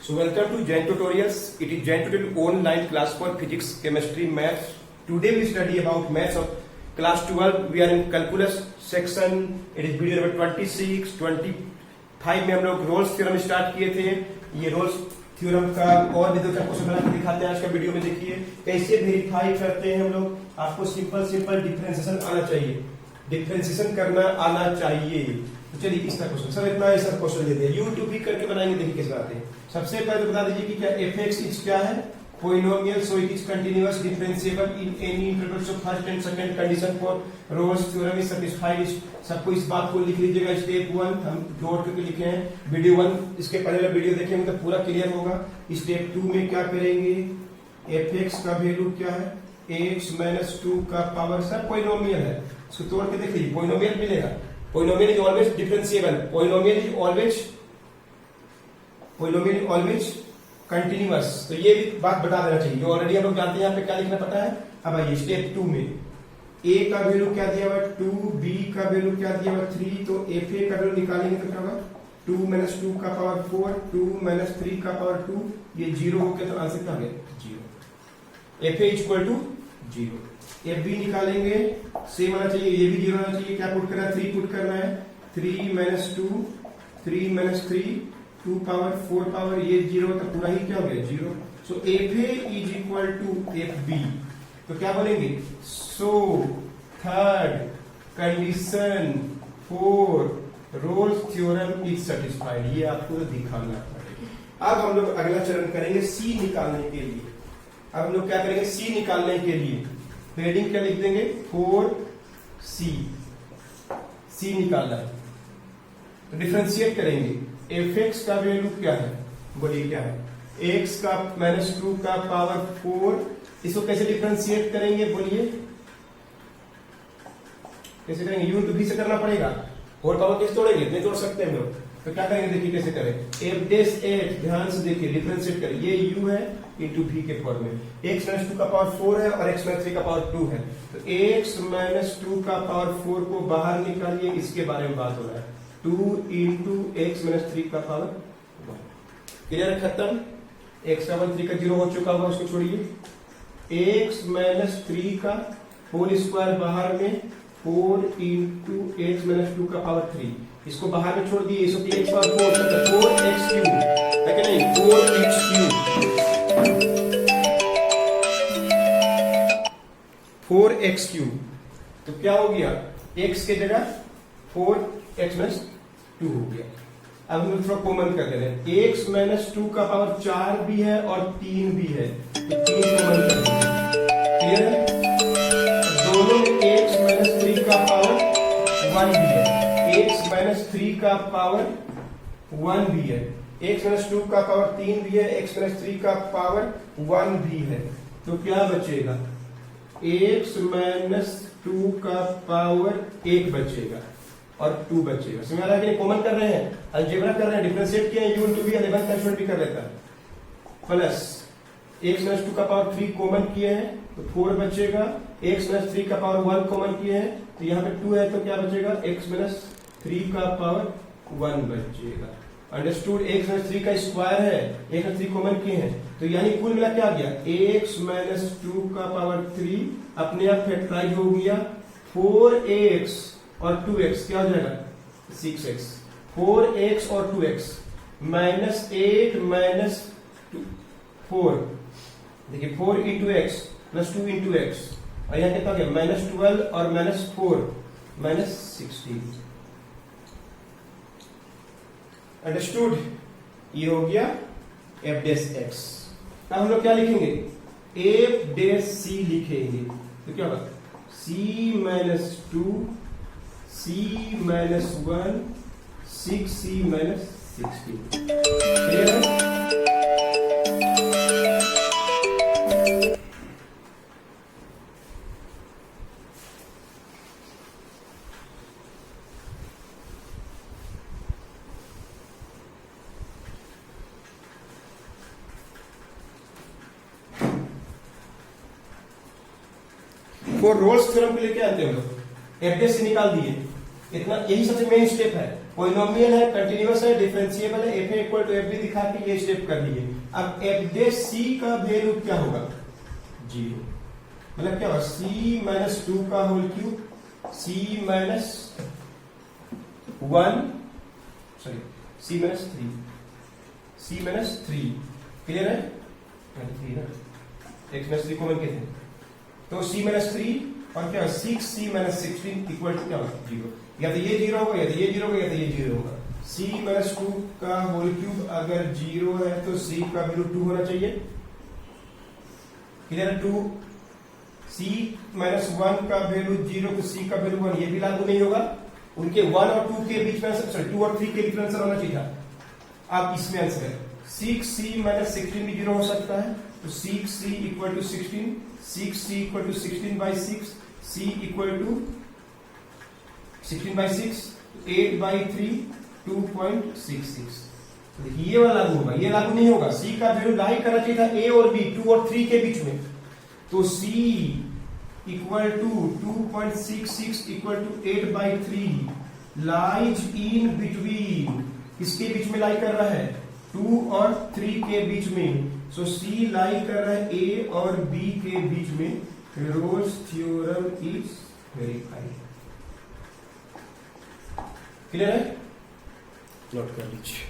So welcome to Jain Tutorials. It is Jain Tutorial online class for physics, chemistry, maths. Today we study about maths of class 12. We are in calculus section. It is video number 26, 25 में हम लोग Rolle's theorem start किए थे. ये Rolle's theorem का और भी दो चार क्वेश्चन बना के दिखाते हैं आज का वीडियो में. देखिए कैसे वेरीफाई करते हैं हम लोग. आपको सिंपल डिफरेंशिएशन आना चाहिए, डिफरेंशिएशन करना आना चाहिए. तो चलिए इसका क्वेश्चन सर इतना ऐसा क्वेश्चन लेते हैं. यूट्यूब भी करके बनाएंगे. देखिए कैसे बनाते हैं. सबसे पहले तो बता दीजिए कि क्या f(x) इज क्या है. Polynomial, so it is continuous differentiable in any interval. So first and second condition for Rolle's theorem is satisfied. सबको इस बात को लिख लीजिएगा. स्टेप 1 हम जोड़ करके लिखे हैं. वीडियो 1 इसके पहले वीडियो देखेंगे तो पूरा क्लियर होगा. स्टेप 2 में क्या करेंगे, f(x) का वैल्यू क्या है, x - 2 का पावर. सर पोलिनोमियल है, इसको तोड़ के देख लीजिए. पोलिनोमियल मिलेगा. Polynomial is always differentiable. Polynomial is always continuous. तो ये भी बात बता देना चाहिए जो ऑलरेडी हम लोग जानते हैं. यहाँ पे क्या लिखना पता है. अब आइए स्टेप 2 में a का वैल्यू क्या दिया हुआ 2, b का वैल्यू क्या दिया हुआ 3. तो fa का वैल्यू निकालेंगे तो क्या होगा 2 - 2 का पावर 4, 2 - 3 का पावर 2. ये 0 हो गया तो आंसर क्या हो गया 0. fa = 0. fb निकालेंगे सेम आना चाहिए. ये भी 0 आना चाहिए. क्या पुट करना है 3 पुट करना है. 3 - 2, 3 - 3, 2 पावर 4 पावर ये 0 तो पूरा ही क्या हो गया 0. सो fa = fb. तो क्या बोलेंगे. सो third condition for Rolle's theorem is satisfied. ये आपको दिखाना पड़ेगा. अब हम लोग अगला चरण करेंगे c निकालने के लिए. अब हम लोग क्या करेंगे c निकालने के लिए हेडिंग क्या लिख देंगे 4c. c निकालना है तो डिफरेंशिएट करेंगे. f(x) का वैल्यू क्या है, बोलिए क्या है. x का -2 का पावर 4. इसको कैसे डिफरेंशिएट करेंगे बोलिए. कैसे करेंगे. u into v से करना पड़ेगा. होल पावर कैसे तोड़ेंगे, नहीं तोड़ सकते हम लोग. तो क्या करेंगे देखिए कैसे करें. f'(8) ध्यान से देखिए डिफरेंशिएट करें. ये u है इंटू v के फॉर्म में. x - 2 का पावर 4 है और x - 3 का पावर 2 है. तो x - 2 का पावर 4 को बाहर निकालिए. इसके बारे में बात हो रहा है. 2 into x - 3 का पावर 1. क्लियर, खत्म. x का 1 3 का 0 हो चुका होगा, उसको छोड़िए. x - 3 का होल स्क्वायर बाहर में 4 into x - 2 का पावर 3. इसको बाहर में छोड़ दिए. इसको 3 पावर 4x³ है कि नहीं. 4x³. तो क्या हो गया x के जगह 4x - 2 हो गया. अब हम थोड़ा कॉमन कर दे रहे हैं. x - 2 का पावर 4 भी है और 3 भी है. तो 3 कॉमन कर देंगे. क्लियर है. दोनों में x - 3 का पावर 1 भी है. x - 3 का पावर 1 भी है. x - 2 का पावर 3 भी है. x - 3 का पावर 1 भी है. तो क्या बचेगा x - 2 का पावर 1 बचेगा और 2 बचेगा. समझ आ रहा है कि नहीं. कॉमन कर रहे हैं, अलजेब्रा कर रहे हैं, डिफरेंशिएट किए हैं. u into v 11 का भी कर लेता है. प्लस x - 2 का पावर 3 कॉमन किए हैं तो 4 बचेगा. x - 3 का पावर 1 कॉमन किए हैं तो यहाँ पे 2 है तो क्या बचेगा x - 3 का पावर 1 बचेगा. अंडरस्टूड. x - 3 का स्क्वायर है, x - 3 कॉमन किए हैं तो यानी कुल मिला क्या आ गया x - 2 का पावर 3 अपने आप फैक्टराइज हो गया. 4x और 2x क्या हो जाएगा 6x. 4x और 2x -8 - 4. देखिए 4 into x + 2 into x और यहाँ कितना हो गया -12 और -4 -16. अंडरस्टूड. ये हो गया f'(x). अब हम लोग क्या लिखेंगे f'(c) लिखेंगे. तो क्या होगा c - 2 c - 1 6c - 16. क्लियर है. रोल्स थ्योरम के लिए क्या आते हैं हम लोग f'(c) निकाल दिए. इतना यही सबसे मेन स्टेप है. पॉलिनोमियल है, कंटिन्यूअस है, डिफरेंशिएबल है, f equal to F b दिखा के ये स्टेप कर लीजिए। अब एफ डे सी का वैल्यू क्या होगा? 0। मतलब क्या होगा? सी माइनस 2 का होल क्यूब, सी माइनस 1, सॉरी सी माइनस 3, सी माइनस 3, क्लियर है? 3 ना, एक्स माइनस 3 कॉमन के थे, तो सी माइनस 3 और क्या 6 सी माइनस 16 इक्वल टू क्या होगा? 0। या तो ये 0 होगा, या तो ये 0 होगा, या तो ये 0 होगा। सी माइनस 2 का होल क्यूब अगर 0 है तो सी का वैल्यू 2 होना चाहिए, क्लियर है? 2 सी माइनस 1 का वैल्यू 0 तो सी का वैल्यू 1, ये भी लागू नहीं होगा। उनके 1 और 2 के बीच में, सॉरी 2 और 3 के बीच में आंसर होना चाहिए था। अब इसमें आंसर है 6c माइनस 16 भी 0 हो सकता है, तो 6c equal to 16, 6c equal to 16 by 6, c equal to 16 by 6, 8 by 3, 2.66। ये वाला लागू होगा, ये लागू नहीं होगा। c का वैल्यू लाई करना चाहिए था a और b, 2 और 3 के बीच में, तो c equal to 2.66 equal to 8 by 3 lies in between, किसके बीच में लाई कर रहा है? 2 और 3 के बीच में। सो सी लाई कर रहा है a और b के बीच में। Rolle's theorem is verified. Clear है? नोट कर लीजिए।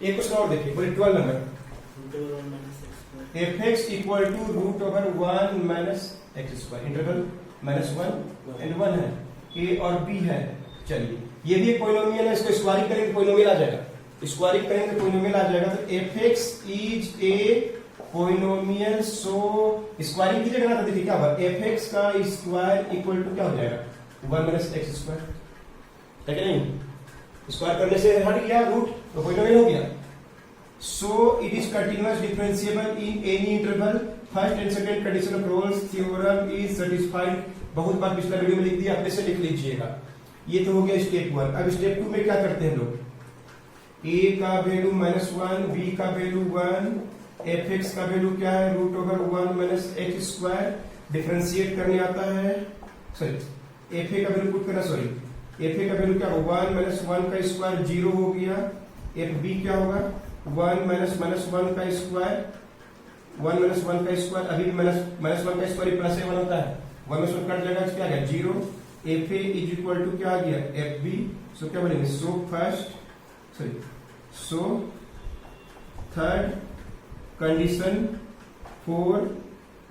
एक क्वेश्चन और देखिए, बोले 12 नंबर, f x equal to root over 1 minus x square, interval -1 and 1 है, ए और बी है। चलिए ये भी एक पॉलिनोमियल है, इसको स्क्वायरिंग करेंगे पॉलिनोमियल आ जाएगा, स्क्वायरिंग करेंगे पॉलिनोमियल आ जाएगा। तो F x is a polynomial, so squaring कीजिएगा ना, तो देखिए क्या होगा, एफ एक्स का स्क्वायर इक्वल टू क्या हो जाएगा? 1 माइनस एक्स स्क्वायर, है कि नहीं? स्क्वायर करने से हट गया रूट, तो पॉलिनोमियल हो गया। सो it is continuous differentiable in any interval, first and second condition of roles theorem is satisfied. बहुत बार पिछला वीडियो में लिख दिया, अपने से लिख लीजिएगा। ये तो हो गया स्टेप 1। अब स्टेप 2 में क्या करते हैं लोग? a का वैल्यू -1, b का वैल्यू 1, एफ एक्स का वैल्यू क्या है? Root over 1 minus x square. Differentiate करने आता है, सॉरी एफ ए का वैल्यू पुट करना, सॉरी एफ ए का वैल्यू क्या होगा? 1 माइनस 1 का स्क्वायर 0 हो गया। एफ बी क्या होगा? 1 माइनस 1 का स्क्वायर, 1 माइनस 1 का स्क्वायर, अभी भी माइनस 1 का स्क्वायर प्लस ए 1 होता है, 1 माइनस 1 कट जाएगा, क्या आ गया? 0। F A is equal to क्या आ गया? F B. सो क्या बोलेंगे? So first, sorry so third condition for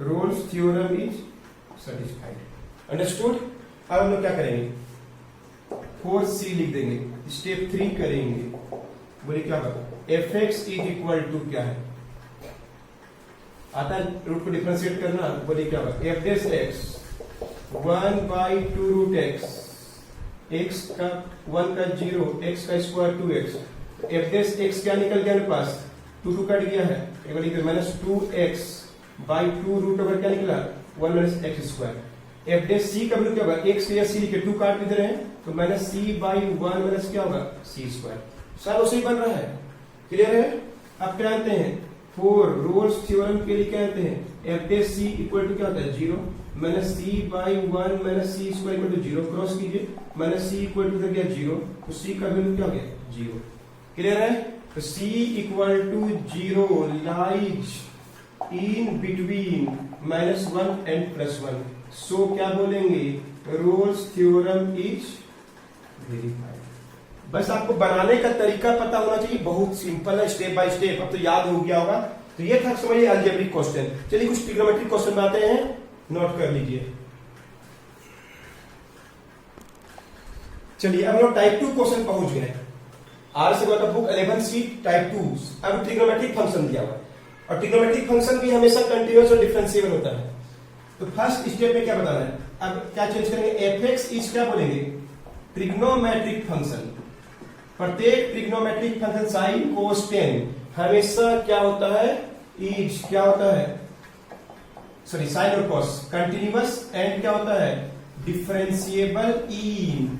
Rolle's theorem is satisfied. Understood? अब हम लोग क्या करेंगे? 4c लिख देंगे, स्टेप 3 करेंगे। बोलिए क्या होगा? F x is equal to क्या है? आता है रूट को डिफरेंशिएट करना। बोलिए क्या होगा? F dash x 1/2 root x, x का 1 का 0, एक्स का square 2x। F dash x क्या निकल गया मेरे पास? 2 कट गया है, एक बार लिखिए -2x/2 रूट ओवर क्या निकला? 1 minus x square. F dash सी का वैल्यू क्या होगा? एक्स के या सी लिखे, 2 काट भी दे रहे हैं, तो -c/1 माइनस क्या होगा? c square. सब उसे ही बन रहा है, क्लियर है? अब क्या आते हैं? फॉर रोल्स थ्योरम के लिए क्या आते हैं? F dash c equal to क्या होता है? 0 minus c/1 minus c square equal to 0। Cross कीजिए, माइनस c इक्वल टू गया 0, तो c का वैल्यू क्या हो गया? 0। क्लियर है? तो c equal to 0 lies in between -1 and +1। So क्या बोलेंगे? Rolle's theorem is verified. बस आपको बनाने का तरीका पता होना चाहिए, बहुत सिंपल है, स्टेप बाय स्टेप। अब तो याद हो गया होगा। तो ये था समझिए अलजेब्रिक क्वेश्चन। चलिए कुछ ट्रिग्नोमेट्रिक क्वेश्चन बनाते हैं, नोट कर लीजिए। चलिए अब हम लोग टाइप 2 क्वेश्चन पहुंच गए। आर से का बुक 11C टाइप 2। अब ट्रिग्नोमेट्रिक फंक्शन दिया हुआ, और ट्रिग्नोमेट्रिक फंक्शन भी हमेशा कंटिन्यूअस और डिफरेंशिएबल होता है। तो फर्स्ट स्टेप में क्या बताना है? अब क्या चेंज करेंगे? एफ एक्स इज क्या बोलेंगे? Trigonometric function. प्रत्येक trigonometric function sine cos tan हमेशा क्या होता है? इज क्या होता है? सॉरी साइन और कॉस कंटिन्यूअस एंड क्या होता है? Differentiable in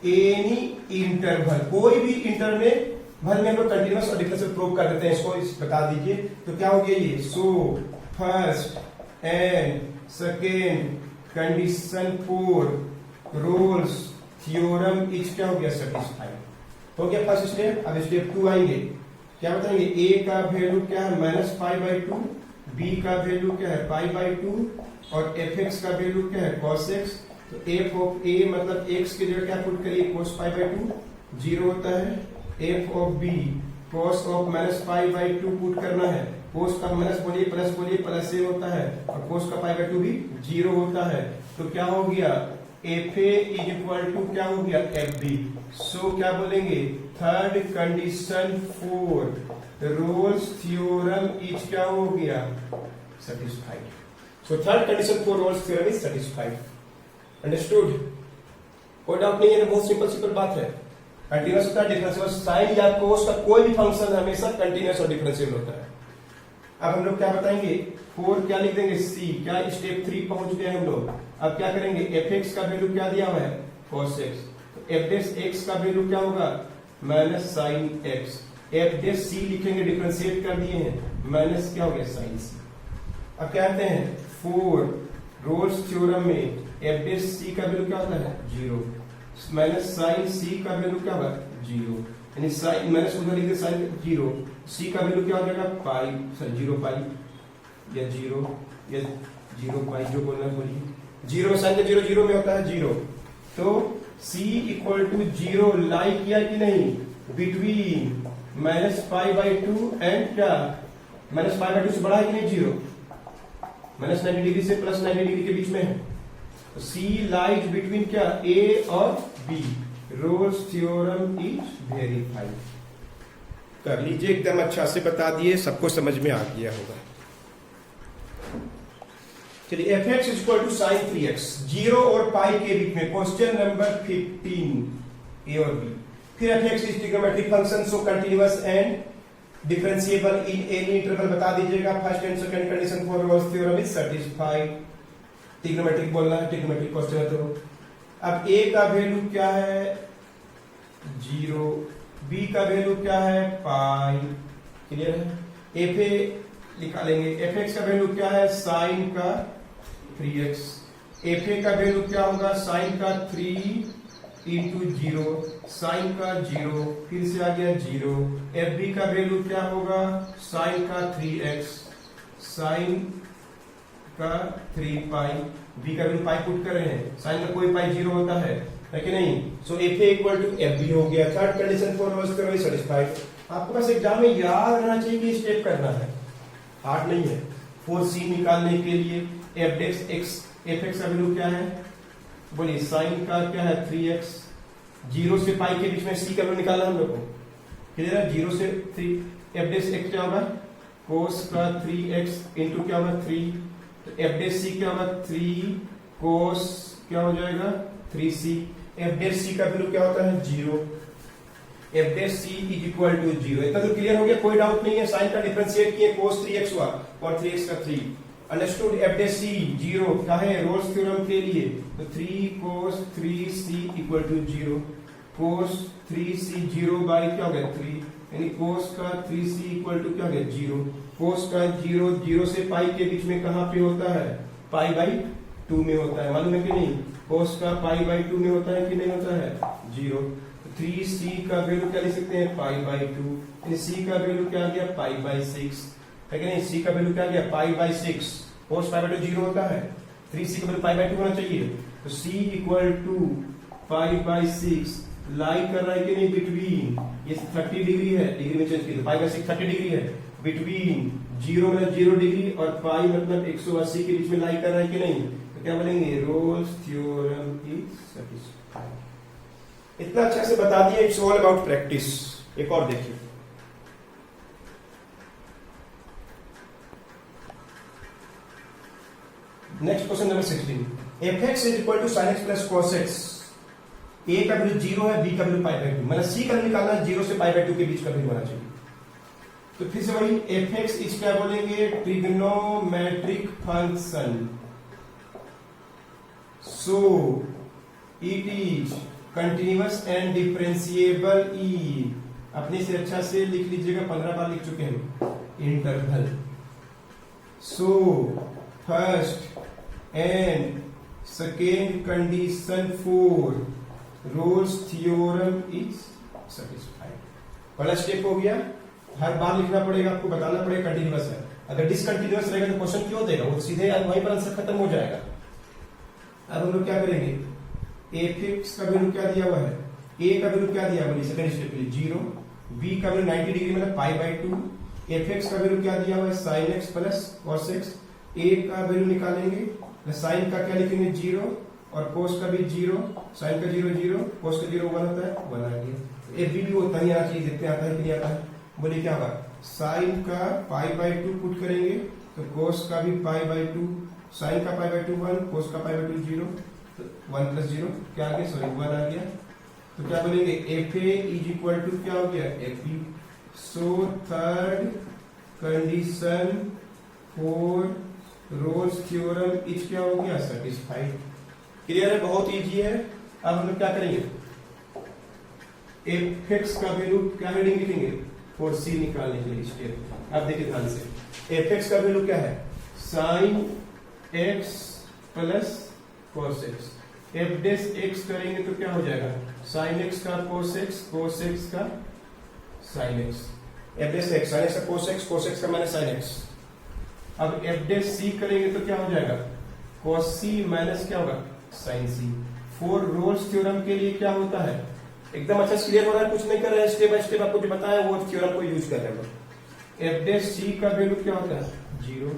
any interval. कोई भी इंटर में भले में हम लोग कंटिन्यूअस और डिफरेंशियल प्रूव कर देते हैं, इसको बता दीजिए। तो क्या हो गया ये, so first and second condition for Rolle's theorem is क्या हो गया, सेटिस्फाइड हो गया फर्स्ट स्टेप। अब स्टेप 2 आएंगे, क्या बताएंगे, ए का वैल्यू क्या है -π/2, बी का वैल्यू क्या है π/2 और एफ एक्स का वैल्यू क्या है cos x। तो एफ ऑफ ए मतलब x की जगह क्या पुट करिए cos π/2 0 होता है, F of B cos of -π/2 put करना है, cos का माइनस बोलिए प्लस ए होता है और cos का π/2 भी 0 होता है। तो क्या हो गया, f A is equal to क्या हो गया एफ बी। सो क्या बोलेंगे, third condition for Rolle's theorem is क्या हो गया, satisfied. So third condition for Rolle's theorem is satisfied. Understood, कोई डाउट नहीं है, बहुत सिंपल बात है। कंटिन्यूअस होता है, डिफरेंशियल साइन या कोस का कोई भी फंक्शन हमेशा कंटिन्यूअस और डिफरेंशियल होता है। अब हम लोग क्या बताएंगे, 4 क्या लिख देंगे सी, क्या स्टेप 3 पहुंच गए हम लोग। अब क्या करेंगे, एफ एक्स का वैल्यू क्या दिया हुआ है cos x, तो एफ डेस एक्स का वैल्यू क्या होगा minus sine x, F dash सी लिखेंगे, डिफरेंशिएट कर दिए हैं, माइनस क्या हो गया साइन सी। अब क्या कहते हैं, 4 रोल्स थ्योरम में एफ डेस सी का वैल्यू क्या होता है 0, माइनस साइन सी का वैल्यू क्या होगा 0, यानी साइन माइनस उधर लिख दे साइन 0, सी का वैल्यू क्या हो जाएगा पाई, सॉरी 0 पाई या 0 या 0 पाई, जो बोलना है बोलिए। 0 साइन का 0 में होता है 0, तो c इक्वल टू 0 लाई किया कि नहीं बिटवीन -π/2 एंड क्या -π/2 से बड़ा है कि नहीं 0, -90 डिग्री से +90 डिग्री के बीच में है। तो c लाइज बिटवीन क्या a और b, roles theorem is verified. कर लीजिए, एकदम अच्छा से बता दिए, सबको समझ में आ गया होगा। चलिए f x equal to sine 3x, 0 और पाई के बीच में, क्वेश्चन नंबर 15 ए और बी। फिर F x is trigonometric function, so continuous and differentiable in any interval बता दीजिएगा। First and second condition for Rolle's theorem is satisfied. Trigonometric बोलना है, ट्रिग्नोमेट्रिक क्वेश्चन है। तो अब ए का वैल्यू क्या है 0, बी का वैल्यू क्या है पाई, क्लियर है। एफ ए निकालेंगे, एफ एक्स का वैल्यू क्या है साइन का 3x, एफ ए का वैल्यू क्या होगा साइन का 3 इंटू 0, साइन का 0 फिर से आ गया 0, एफ बी का वैल्यू क्या होगा साइन का 3x, साइन का 3 पाई, बी का वैल्यू पाई पुट कर रहे हैं, साइन का कोई पाई 0 होता है कि नहीं। So F A equal to F B हो गया। Third condition for Rolle's theorem is satisfied. आपको बस एग्जाम में याद रहना चाहिए कि स्टेप करना है, हार्ड नहीं है। 4c निकालने के लिए एफ डेक्स एक्स, एफ एक्स का वैल्यू क्या है बोलिए, साइन का क्या है 3x, 0 से पाई के बीच में c का वैल्यू निकालना हम लोग को, क्लियर है। 0 से 3, एफ डेक्स एक्स क्या होगा कोस का 3x इंटू क्या होगा 3, तो एफ डेक्स c क्या होगा 3 कोस क्या हो जाएगा 3c, एफ डेक्स c का वैल्यू क्या होता है 0, f dash c is equal to 0। इतना तो क्लियर हो गया, कोई डाउट नहीं है। साइन का डिफरेंशिएट किए cos 3x हुआ और 3x का 3, अंडरस्टूड। एफ डेक्स c 0 क्या है रोल्स थ्योरम के लिए, तो 3 cos 3c equal to 0, cos 3c 0 by क्या हो गया 3, यानी cos का 3c इक्वल टू क्या हो गया 0, cos का 0 से पाई के बीच में कहां पे होता है π/2 में होता है, मालूम है कि नहीं। cos का π/2 में होता है कि नहीं होता है 0, 3c का वैल्यू क्या लिख सकते हैं π/2, यानी c का वैल्यू क्या आ गया π/6 है कि नहीं। c का वैल्यू क्या आ गया π/6, cos π/2 0 होता है, 3c का वैल्यू π/2 होना चाहिए। तो c इक्वल टू π/6 लाई कर रहा है कि नहीं बिटवीन, ये 30 डिग्री है, डिग्री में चेंज किया, π/6 30 डिग्री है, बिटवीन 0 मतलब 0 डिग्री और पाई मतलब 180 के बीच में लाई कर रहा है कि नहीं। तो क्या बोलेंगे रोल्स थ्योरम इज सेटिस्फाइड। इतना अच्छा से बता दिया, इट्स ऑल अबाउट प्रैक्टिस। एक और देखिए, next question number 16, F x is equal to sine x plus cos x. A का वैल्यू 0 है, बी का वैल्यू π/2, मतलब सी का निकालना 0 से π/2 के बीच का वैल्यू होना चाहिए। तो फिर से वही एफ एक्स इज क्या बोलेंगे trigonometric function, so it is continuous and differentiable in अपने से अच्छा से लिख लीजिएगा, 15 बार लिख चुके हैं interval. So first and second condition for Rolle's theorem is satisfied. पहला स्टेप हो गया, हर बार लिखना पड़ेगा, आपको बताना पड़ेगा कंटिन्यूअस है। अगर डिसकंटिन्यूअस रहेगा तो क्वेश्चन क्यों देगा, वो सीधे वहीं पर आंसर खत्म हो जाएगा। अब हम लोग क्या करेंगे, एफ एक्स का वैल्यू क्या दिया हुआ है, ए का वैल्यू क्या दिया हुआ है, सेकंड स्टेप के लिए 0, बी का वैल्यू 90 डिग्री मतलब π/2, एफ एक्स का वैल्यू क्या दिया हुआ है sin x plus cos x, ए का वैल्यू निकालेंगे, साइन का क्या लिखेंगे 0 और कोस का भी 0, साइन का 0 0, कोस का 0 1 होता है, 1 आ गया। एफ भी होता ही आना चाहिए, देखते आता है कि नहीं आता है। बोलिए क्या होगा, साइन का π/2 पुट करेंगे तो कोस का भी π/2, साइन का π/2 1, कोस का π/2 0, तो 1 + 0 क्या आ गया, सॉरी 1 आ गया। तो क्या बोलेंगे, f A is equal to क्या हो गया, F B. So third condition for Rolle's theorem is क्या हो गया, सेटिस्फाइड। क्लियर है, बहुत इजी है। अब हम लोग क्या करेंगे, एफ एक्स का वैल्यू क्या हेडिंग लिखेंगे, फॉर सी निकालने के लिए स्टेप। अब देखिए ध्यान से, एफ एक्स का वैल्यू क्या है, sine x plus cos x. F dash x करेंगे तो क्या हो जाएगा, साइन एक्स का कोस एक्स, कोस एक्स का sine x. F dash x, sine x का कोस एक्स, कोस एक्स का माइनस साइन एक्स। अब एफ डेस सी करेंगे तो क्या हो जाएगा, कॉस सी माइनस क्या होगा, sine C. For Rolle's theorem के लिए क्या होता है, एकदम अच्छा से क्लियर हो रहा है, कुछ नहीं कर रहे हैं, स्टेप बाय स्टेप आपको जो बताया वो थ्योरम को यूज कर रहे हैं। एफ डेस सी का वैल्यू क्या होता है 0,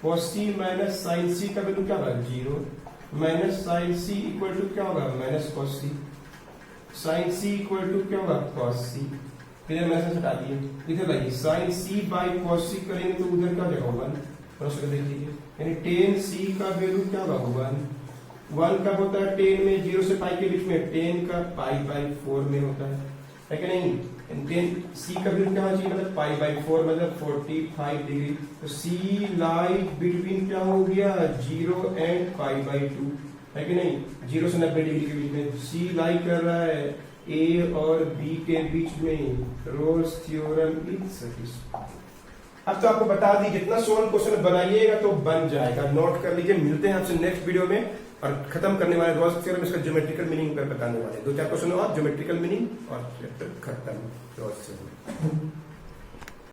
cos C minus sine C का वैल्यू क्या होगा 0, minus sine C equal to क्या होगा, minus cos C, sine C equal to क्या होगा, कॉस सी। फिर माइनस हटा दिए, इधर लाइए, साइन सी बाई कॉस सी करेंगे तो उधर क्या हो जाएगा 1, प्रोसेस देख लीजिए, यानी टेन सी का वैल्यू क्या होगा 1 कब होता है, 10 में 0 से पाई के बीच में, 10 का π/4 में होता है कि नहीं। 10 सी का वैल्यू क्या होना चाहिए, मतलब π/4 मतलब 45 डिग्री। तो सी लाइज बिटवीन क्या हो गया 0 एंड π/2 है कि नहीं, 0 से 90 डिग्री के बीच में सी लाई कर रहा है ए और बी के बीच में। Rolle's theorem is satisfied. अब तो आपको बता दी, जितना सोल्व क्वेश्चन बनाइएगा तो बन जाएगा, नोट कर लीजिए। मिलते हैं आपसे नेक्स्ट वीडियो में और खत्म करने वाले रोल्स थ्योरम, इसका ज्योमेट्रिकल मीनिंग पर बताने वाले 2-4 क्वेश्चन और, ज्योमेट्रिकल मीनिंग और चैप्टर खत्म रोल्स थ्योरम।